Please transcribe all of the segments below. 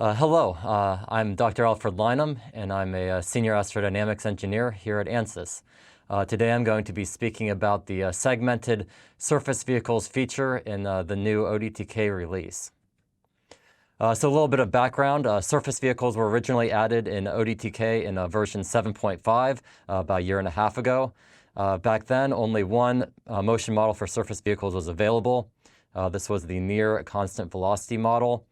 Hello, I'm Dr. Alfred Lynam, and I'm a senior astrodynamics engineer here at Ansys. Today I'm going to be speaking about the segmented surface vehicles feature in the new ODTK release. So a little bit of background. Surface vehicles were originally added in ODTK in version 7.5 about a year and a half ago. Back then, only one motion model for surface vehicles was available. This was the near constant velocity model.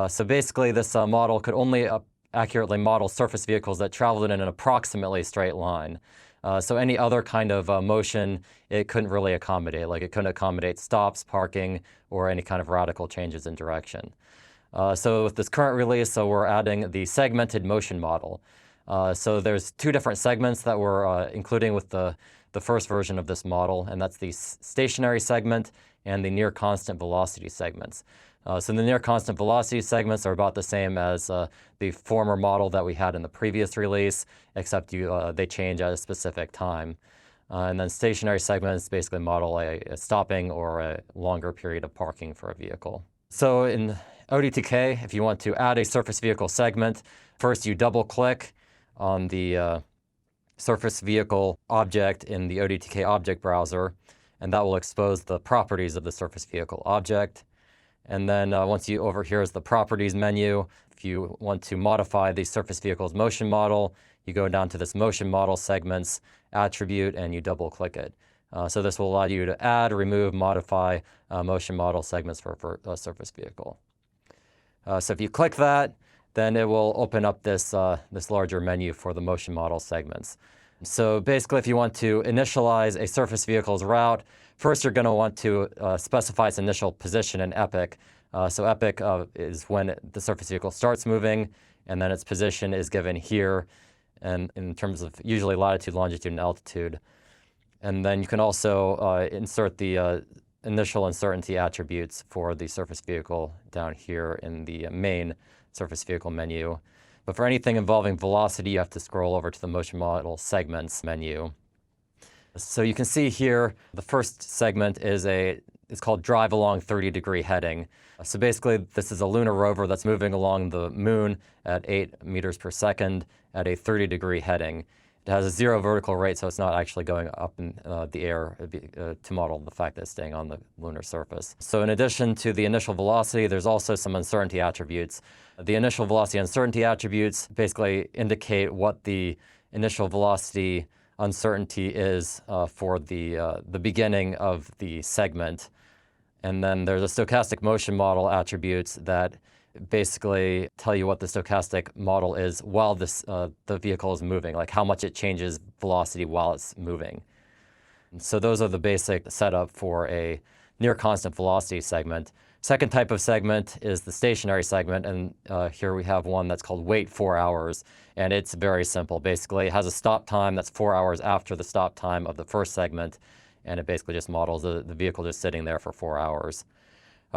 So basically, this model could only accurately model surface vehicles that traveled in an approximately straight line. So any other kind of motion, it couldn't really accommodate. Like it couldn't accommodate stops, parking, or any kind of radical changes in direction. So with this current release, we're adding the segmented motion model. So there's two different segments that we're including with the first version of this model, and that's the stationary segment and the near constant velocity segments. So the near constant velocity segments are about the same as the former model that we had in the previous release, except they change at a specific time. And then stationary segments basically model a stopping or a longer period of parking for a vehicle. So in ODTK, if you want to add a surface vehicle segment, first you double-click on the surface vehicle object in the ODTK object browser, and that will expose the properties of the surface vehicle object. And then once over here is the properties menu. If you want to modify the surface vehicle's motion model, you go down to this motion model segments attribute and you double click it. So this will allow you to add, remove, modify motion model segments for a surface vehicle. So if you click that, then it will open up this larger menu for the motion model segments. So basically, if you want to initialize a surface vehicle's route, first you're going to want to specify its initial position in epoch. So epoch is when the surface vehicle starts moving, and then its position is given here, and in terms of usually latitude, longitude, and altitude. And then you can also insert the initial uncertainty attributes for the surface vehicle down here in the main surface vehicle menu. But for anything involving velocity, you have to scroll over to the motion model segments menu. So you can see here, the first segment is called drive along 30-degree heading. So basically, this is a lunar rover that's moving along the moon at 8 meters per second at a 30-degree heading. It has a 0 vertical rate, so it's not actually going up in the air to model the fact that it's staying on the lunar surface. So in addition to the initial velocity, there's also some uncertainty attributes. The initial velocity uncertainty attributes basically indicate what the initial velocity uncertainty is for the beginning of the segment. And then there's a stochastic motion model attributes that basically tell you what the stochastic model is while the vehicle is moving, like how much it changes velocity while it's moving. And so those are the basic setup for a near constant velocity segment. Second type of segment is the stationary segment, and here we have one that's called wait 4 hours, and it's very simple. Basically, it has a stop time that's 4 hours after the stop time of the first segment, and it basically just models the vehicle just sitting there for 4 hours.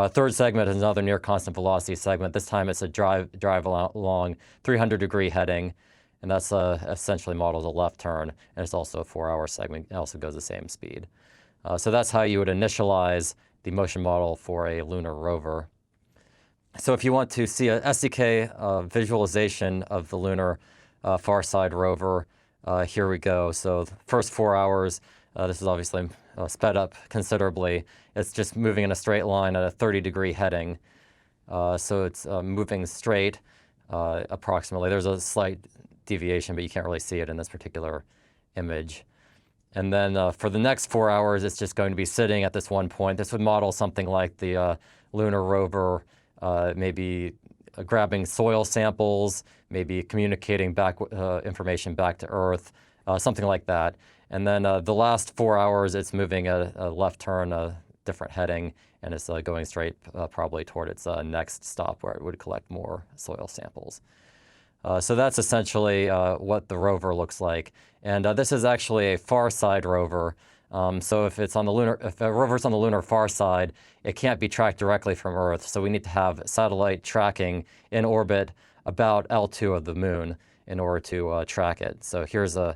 Third segment is another near constant velocity segment. This time it's a drive along 300-degree heading, and that's essentially models a left turn, and it's also a 4-hour segment. It also goes the same speed. So that's how you would initialize the motion model for a lunar rover. So if you want to see a SDK visualization of the lunar far side rover, here we go. So the first 4 hours, this is obviously sped up considerably. It's just moving in a straight line at a 30-degree heading. So it's moving straight approximately. There's a slight deviation, but you can't really see it in this particular image. And then for the next 4 hours, it's just going to be sitting at this one point. This would model something like the lunar rover, maybe grabbing soil samples, maybe communicating back information back to Earth, something like that. And then the last 4 hours, it's moving a left turn, a different heading, and it's going straight probably toward its next stop where it would collect more soil samples. So that's essentially what the rover looks like. And this is actually a far side rover. So if a rover's on the lunar far side, it can't be tracked directly from Earth. So we need to have satellite tracking in orbit about L2 of the moon in order to track it. So here's a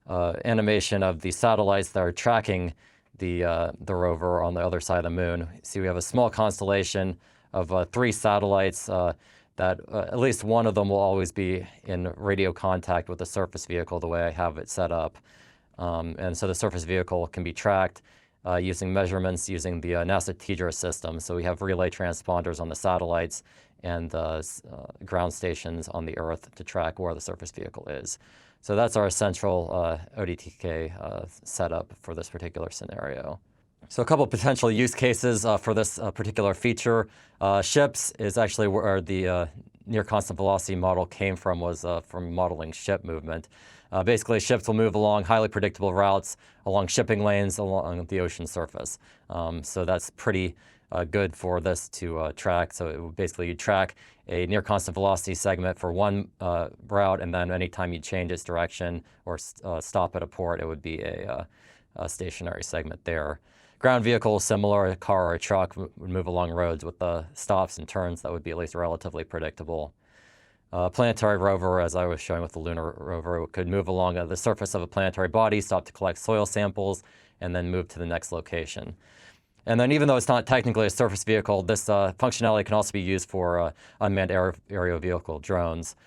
animation of the satellites that are tracking the rover on the other side of the moon. See, we have a small constellation of 3 satellites that at least one of them will always be in radio contact with the surface vehicle the way I have it set up. And so the surface vehicle can be tracked using measurements using the NASA TDRS system. So we have relay transponders on the satellites and the ground stations on the Earth to track where the surface vehicle is. So that's our central ODTK setup for this particular scenario. So a couple of potential use cases for this particular feature. Ships is actually where the near constant velocity model came from, was from modeling ship movement. Basically, ships will move along highly predictable routes along shipping lanes along the ocean surface. So that's pretty good for this to track. So it would basically track a near constant velocity segment for one route, and then anytime you change its direction or stop at a port, it would be a stationary segment there. Ground vehicle, similar, a car or a truck would move along roads with the stops and turns that would be at least relatively predictable. Planetary rover, as I was showing with the Lunar Rover, could move along the surface of a planetary body, stop to collect soil samples, and then move to the next location. And then even though it's not technically a surface vehicle, this functionality can also be used for unmanned aerial vehicle drones.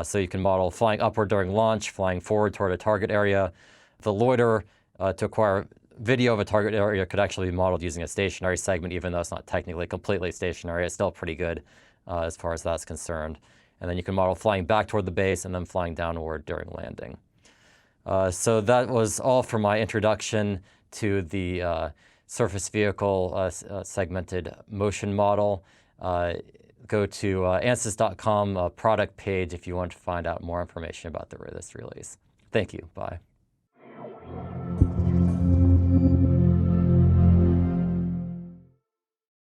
So you can model flying upward during launch, flying forward toward a target area. The loiter to acquire video of a target area could actually be modeled using a stationary segment, even though it's not technically completely stationary. It's still pretty good as far as that's concerned. And then you can model flying back toward the base and then flying downward during landing. So that was all for my introduction to the surface vehicle segmented motion model. Go to Ansys.com product page if you want to find out more information about this release. Thank you. Bye.